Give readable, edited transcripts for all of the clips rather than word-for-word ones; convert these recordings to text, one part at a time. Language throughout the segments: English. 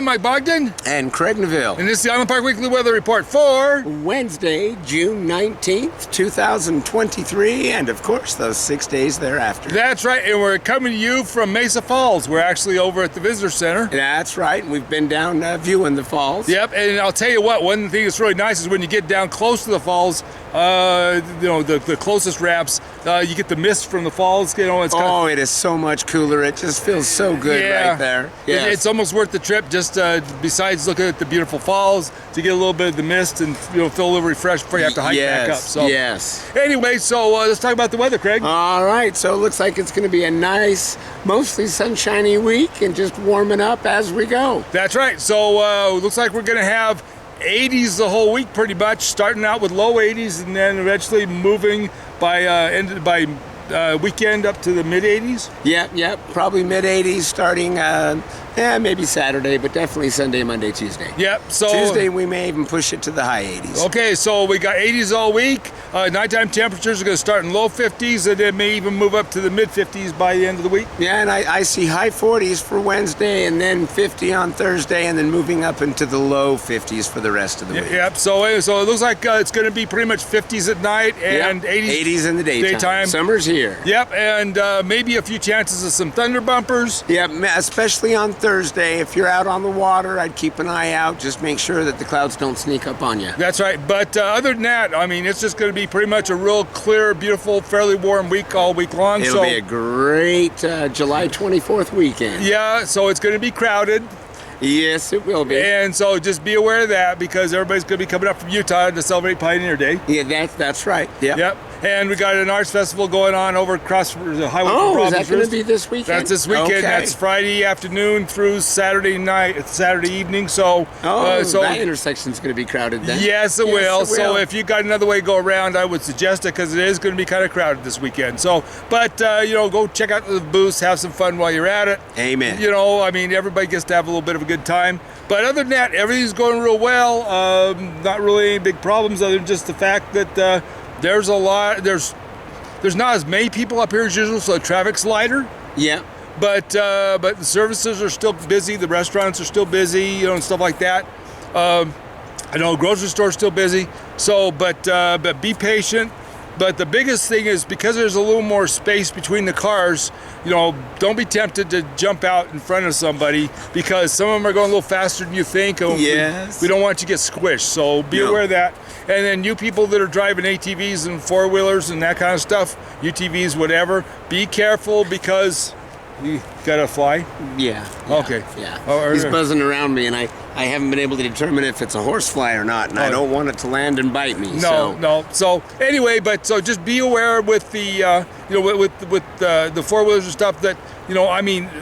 I'm Mike Bogden. And Craig Neville. And this is the Island Park Weekly Weather Report for Wednesday, June 19th, 2023, and of course those 6 days thereafter. That's right, and we're coming to you from Mesa Falls. We're actually over at the Visitor Center. That's right, we've been down viewing the falls. Yep, and I'll tell you what, one thing that's really nice is when you get down close to the falls, the closest ramps, you get the mist from the falls. It is so much cooler. It just feels so good right there. Yes. It's almost worth the trip. Just besides looking at the beautiful falls, to get a little bit of the mist and feel a little refreshed before you have to hike back up. So anyway, let's talk about the weather, Craig. All right. So it looks like it's going to be a nice, mostly sunshiny week, and just warming up as we go. That's right. So looks like we're going to have 80s the whole week, pretty much, starting out with low 80s and then eventually moving by weekend up to the mid 80s. Yep, probably mid 80s starting maybe Saturday, but definitely Sunday, Monday, Tuesday. Yep. So Tuesday we may even push it to the high 80s. Okay, so we got 80s all week. Nighttime temperatures are going to start in low 50s and then may even move up to the mid 50s by the end of the week. Yeah, and I see high 40s for Wednesday and then 50 on Thursday and then moving up into the low 50s for the rest of the week. Yep. So it looks like it's going to be pretty much 50s at night and 80s in the daytime. Summer's here. Yep, and maybe a few chances of some thunder bumpers. Yep, especially on Thursday. If you're out on the water, I'd keep an eye out. Just make sure that the clouds don't sneak up on you. That's right. But other than that, I mean, it's just going to be pretty much a real clear, beautiful, fairly warm week all week long. It'll be a great July 24th weekend. Yeah, so it's going to be crowded. Yes, it will be. And so just be aware of that because everybody's going to be coming up from Utah to celebrate Pioneer Day. Yeah, that's right. Yep. And we got an arts festival going on over across the highway. Oh, is that going to be this weekend? That's this weekend. Okay. That's Friday afternoon through Saturday evening. So, that intersection's going to be crowded then. Yes, it will. So if you got another way to go around, I would suggest it because it is going to be kind of crowded this weekend. So, but go check out the booths, have some fun while you're at it. Amen. I mean, everybody gets to have a little bit of a good time. But other than that, everything's going real well. Not really any big problems other than just the fact that there's not as many people up here as usual, so the traffic's lighter. Yeah. But the services are still busy, the restaurants are still busy, and stuff like that. I know the grocery store's still busy. So, but be patient. But the biggest thing is because there's a little more space between the cars, don't be tempted to jump out in front of somebody because some of them are going a little faster than you think. Yes. We don't want you to get squished, so be aware of that. And then you people that are driving ATVs and four-wheelers and that kind of stuff, UTVs, whatever, be careful because you got to fly? Yeah. Okay. Yeah. He's buzzing around me, and I haven't been able to determine if it's a horsefly or not, and I don't want it to land and bite me. No. So anyway, so just be aware with the with the four-wheelers and stuff that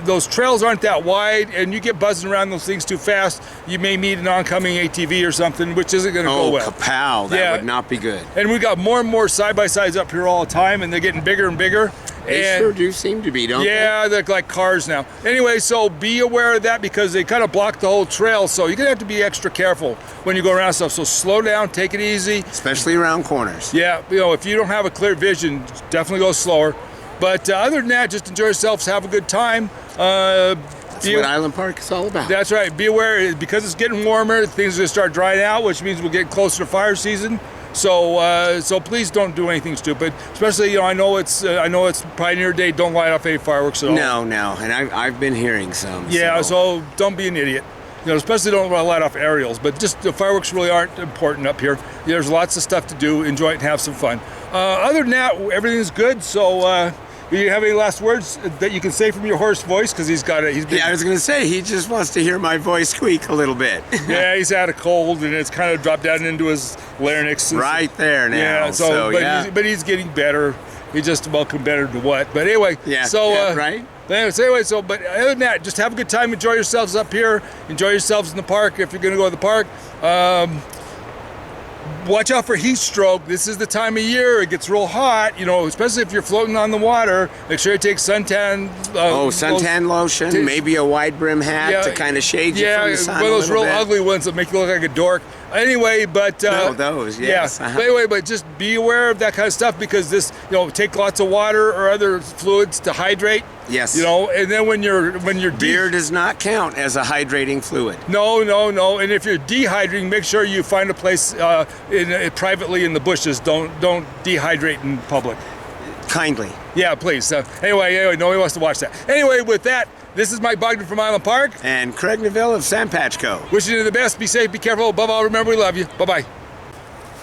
those trails aren't that wide, and you get buzzing around those things too fast, you may meet an oncoming ATV or something, which isn't going to go well. Oh, kapow! That would not be good. And we got more and more side-by-sides up here all the time, and they're getting bigger and bigger. They sure do seem to be, don't they? Yeah, they're like cars now. Anyway, so be aware of that because they kind of block the whole trail, so you're going to have to be extra careful when you go around stuff. So slow down, take it easy. Especially around corners. Yeah, if you don't have a clear vision, definitely go slower. But other than that, just enjoy yourselves, have a good time. That's what Island Park is all about. That's right. Be aware, because it's getting warmer, things are going to start drying out, which means we'll get closer to fire season. So please don't do anything stupid. Especially, I know it's Pioneer Day. Don't light off any fireworks at all. No, and I've been hearing some. Yeah, so don't be an idiot. Especially don't light off aerials. But just the fireworks really aren't important up here. There's lots of stuff to do. Enjoy it and have some fun. Other than that, everything's good. So. Do you have any last words that you can say from your hoarse voice? Because he's got it. Yeah, I was going to say, he just wants to hear my voice squeak a little bit. Yeah, he's had a cold, and it's kind of dropped down into his larynx. Right there now. Yeah, but he's getting better. He's just about compared to what. But anyway, right. But other than that, just have a good time. Enjoy yourselves up here. Enjoy yourselves in the park if you're going to go to the park. watch out for heat stroke. This is the time of year it gets real hot, you know, especially if you're floating on the water. Make sure you take suntan. Suntan lotion, maybe a wide brim hat to kind of shade you from the sun. Yeah, one of those real ugly ones that make you look like a dork. Anyway, but no, those, yes. Yeah. But anyway, but just be aware of that kind of stuff, because this, you know, take lots of water or other fluids to hydrate. Yes. You know, and then when you're beer does not count as a hydrating fluid. No. And if you're dehydrating, make sure you find a place privately in the bushes. Don't dehydrate in public. Kindly. Yeah, please. Anyway, nobody wants to watch that. Anyway, with that, this is Mike Bogden from Island Park. And Craig Neville of San Patchco. Wishing you the best. Be safe, be careful. Above all, remember we love you. Bye-bye.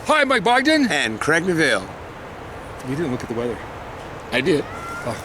Hi, Mike Bogden. And Craig Neville. You didn't look at the weather. I did. Oh.